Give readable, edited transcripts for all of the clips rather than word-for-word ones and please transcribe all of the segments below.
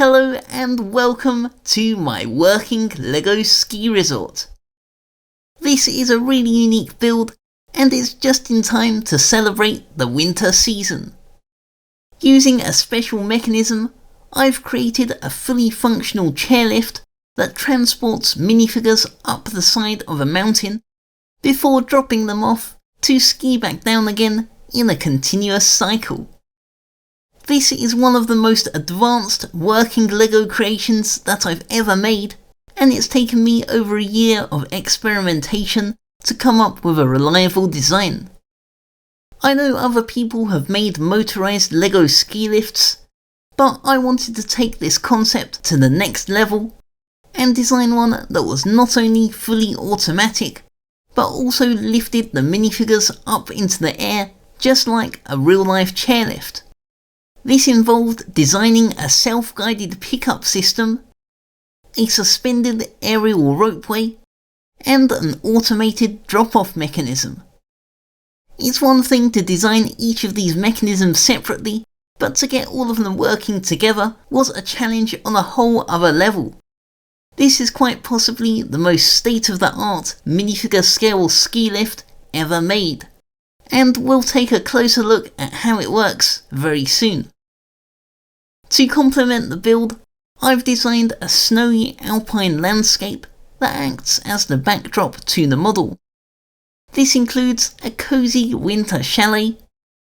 Hello and welcome to my working LEGO ski resort. This is a really unique build and it's just in time to celebrate the winter season. Using a special mechanism, I've created a fully functional chairlift that transports minifigures up the side of a mountain before dropping them off to ski back down again in a continuous cycle. This is one of the most advanced working LEGO creations that I've ever made, and it's taken me over a year of experimentation to come up with a reliable design. I know other people have made motorized LEGO ski lifts, but I wanted to take this concept to the next level and design one that was not only fully automatic, but also lifted the minifigures up into the air just like a real-life chairlift. This involved designing a self-guided pickup system, a suspended aerial ropeway, and an automated drop-off mechanism. It's one thing to design each of these mechanisms separately, but to get all of them working together was a challenge on a whole other level. This is quite possibly the most state-of-the-art minifigure scale ski lift ever made, and we'll take a closer look at how it works very soon. To complement the build, I've designed a snowy alpine landscape that acts as the backdrop to the model. This includes a cozy winter chalet,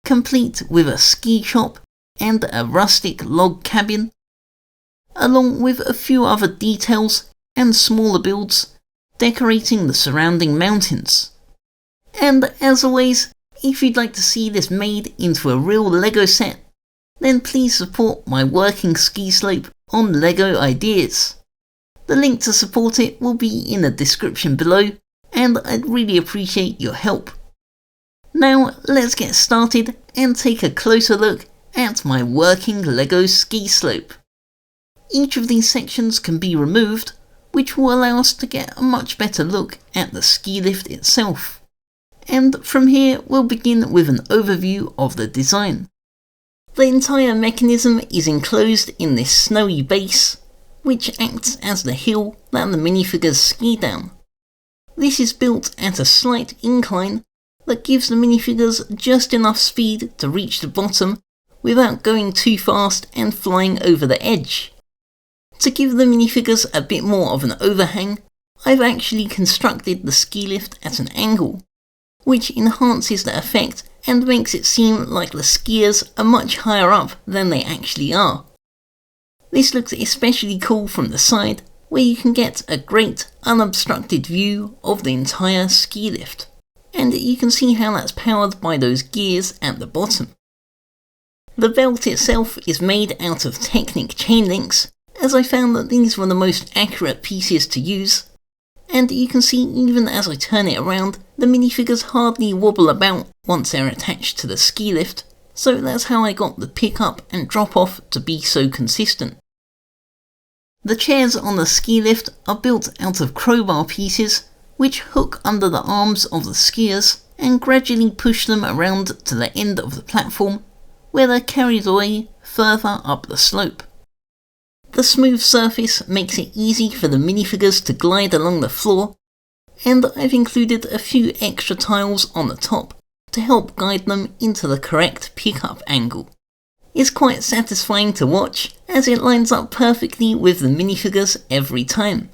complete with a ski shop and a rustic log cabin, along with a few other details and smaller builds decorating the surrounding mountains. And as always, if you'd like to see this made into a real LEGO set, then please support my working ski slope on LEGO Ideas. The link to support it will be in the description below, and I'd really appreciate your help. Now let's get started and take a closer look at my working LEGO ski slope. Each of these sections can be removed, which will allow us to get a much better look at the ski lift itself. And from here we'll begin with an overview of the design. The entire mechanism is enclosed in this snowy base, which acts as the hill that the minifigures ski down. This is built at a slight incline that gives the minifigures just enough speed to reach the bottom without going too fast and flying over the edge. To give the minifigures a bit more of an overhang, I've actually constructed the ski lift at an angle, which enhances the effect and makes it seem like the skiers are much higher up than they actually are. This looks especially cool from the side, where you can get a great unobstructed view of the entire ski lift, and you can see how that's powered by those gears at the bottom. The belt itself is made out of Technic chain links, as I found that these were the most accurate pieces to use, and you can see even as I turn it around, the minifigures hardly wobble about once they're attached to the ski lift, so that's how I got the pick up and drop off to be so consistent. The chairs on the ski lift are built out of crowbar pieces, which hook under the arms of the skiers and gradually push them around to the end of the platform, where they're carried away further up the slope. The smooth surface makes it easy for the minifigures to glide along the floor, and I've included a few extra tiles on the top to help guide them into the correct pickup angle. It's quite satisfying to watch, as it lines up perfectly with the minifigures every time.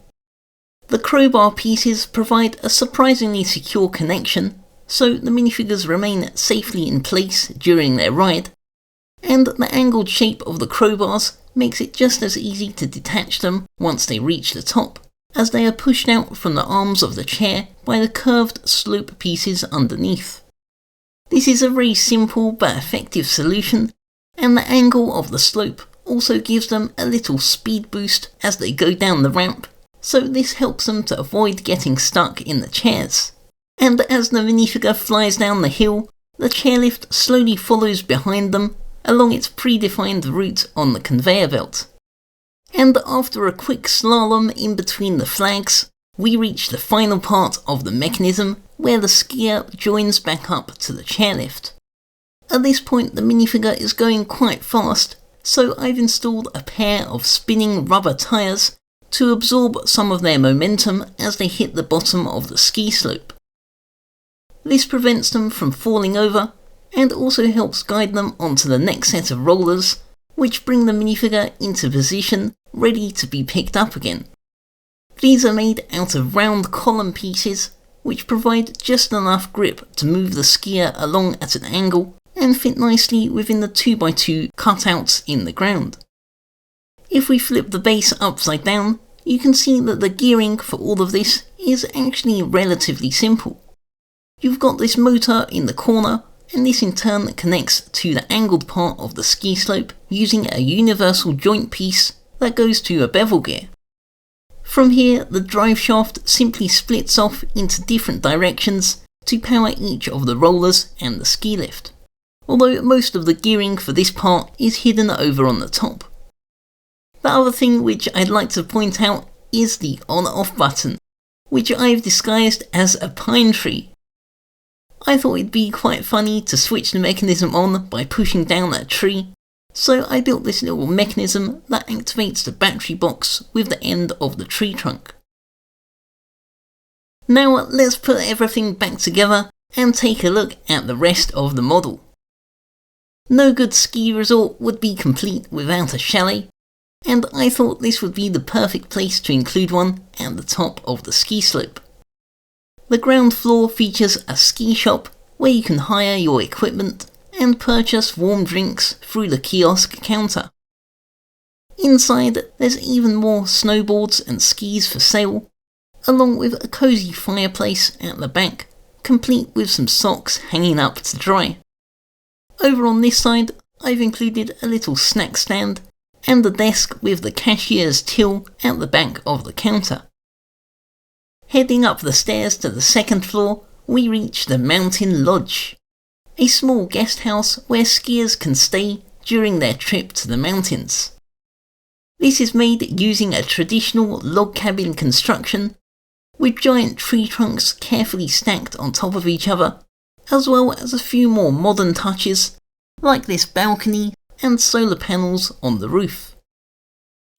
The crowbar pieces provide a surprisingly secure connection, so the minifigures remain safely in place during their ride, and the angled shape of the crowbars makes it just as easy to detach them once they reach the top, as they are pushed out from the arms of the chair by the curved slope pieces underneath. This is a very simple but effective solution, and the angle of the slope also gives them a little speed boost as they go down the ramp, so this helps them to avoid getting stuck in the chairs. And as the minifigure flies down the hill, the chairlift slowly follows behind them along its predefined route on the conveyor belt. And after a quick slalom in between the flags, we reach the final part of the mechanism where the skier joins back up to the chairlift. At this point the minifigure is going quite fast, so I've installed a pair of spinning rubber tyres to absorb some of their momentum as they hit the bottom of the ski slope. This prevents them from falling over and also helps guide them onto the next set of rollers, which bring the minifigure into position ready to be picked up again. These are made out of round column pieces which provide just enough grip to move the skier along at an angle and fit nicely within the 2x2 cutouts in the ground. If we flip the base upside down, you can see that the gearing for all of this is actually relatively simple. You've got this motor in the corner, and this in turn connects to the angled part of the ski slope using a universal joint piece that goes to a bevel gear. From here, the drive shaft simply splits off into different directions to power each of the rollers and the ski lift, although most of the gearing for this part is hidden over on the top. The other thing which I'd like to point out is the on-off button, which I've disguised as a pine tree. I thought it'd be quite funny to switch the mechanism on by pushing down a tree, so I built this little mechanism that activates the battery box with the end of the tree trunk. Now let's put everything back together and take a look at the rest of the model. No good ski resort would be complete without a chalet, and I thought this would be the perfect place to include one at the top of the ski slope. The ground floor features a ski shop where you can hire your equipment and purchase warm drinks through the kiosk counter. Inside, there's even more snowboards and skis for sale, along with a cozy fireplace at the back, complete with some socks hanging up to dry. Over on this side, I've included a little snack stand and the desk with the cashier's till at the back of the counter. Heading up the stairs to the second floor, we reach the Mountain Lodge, a small guest house where skiers can stay during their trip to the mountains. This is made using a traditional log cabin construction, with giant tree trunks carefully stacked on top of each other, as well as a few more modern touches, like this balcony and solar panels on the roof.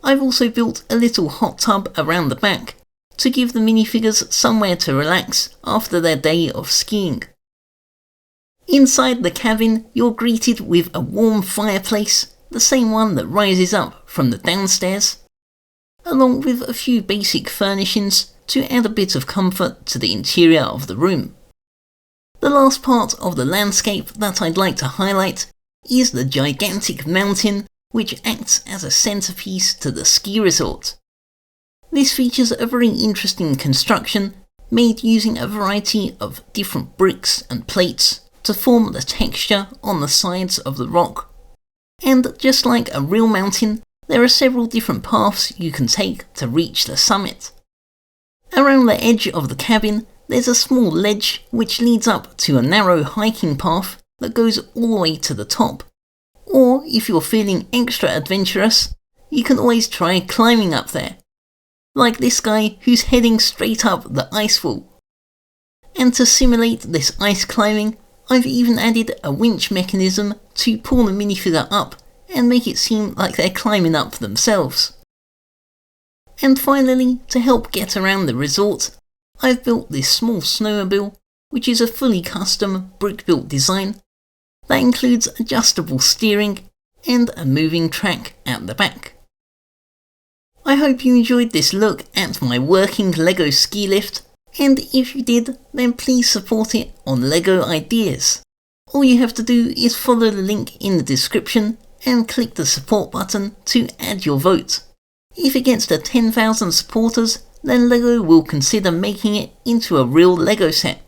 I've also built a little hot tub around the back to give the minifigures somewhere to relax after their day of skiing. Inside the cabin, you're greeted with a warm fireplace, the same one that rises up from the downstairs, along with a few basic furnishings to add a bit of comfort to the interior of the room. The last part of the landscape that I'd like to highlight is the gigantic mountain which acts as a centerpiece to the ski resort. This features a very interesting construction made using a variety of different bricks and plates to form the texture on the sides of the rock. And just like a real mountain, there are several different paths you can take to reach the summit. Around the edge of the cabin, there's a small ledge which leads up to a narrow hiking path that goes all the way to the top. Or if you're feeling extra adventurous, you can always try climbing up there, like this guy who's heading straight up the ice wall. And to simulate this ice climbing, I've even added a winch mechanism to pull the minifigure up and make it seem like they're climbing up themselves. And finally, to help get around the resort, I've built this small snowmobile, which is a fully custom brick-built design that includes adjustable steering and a moving track at the back. I hope you enjoyed this look at my working LEGO ski lift, and if you did, then please support it on LEGO Ideas. All you have to do is follow the link in the description and click the support button to add your vote. If it gets to 10,000 supporters, then LEGO will consider making it into a real LEGO set.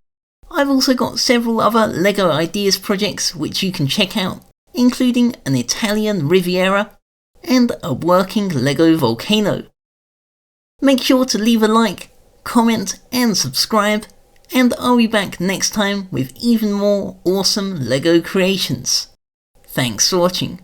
I've also got several other LEGO Ideas projects which you can check out, including an Italian Riviera and a working LEGO volcano. Make sure to leave a like, comment and subscribe, and I'll be back next time with even more awesome LEGO creations. Thanks for watching.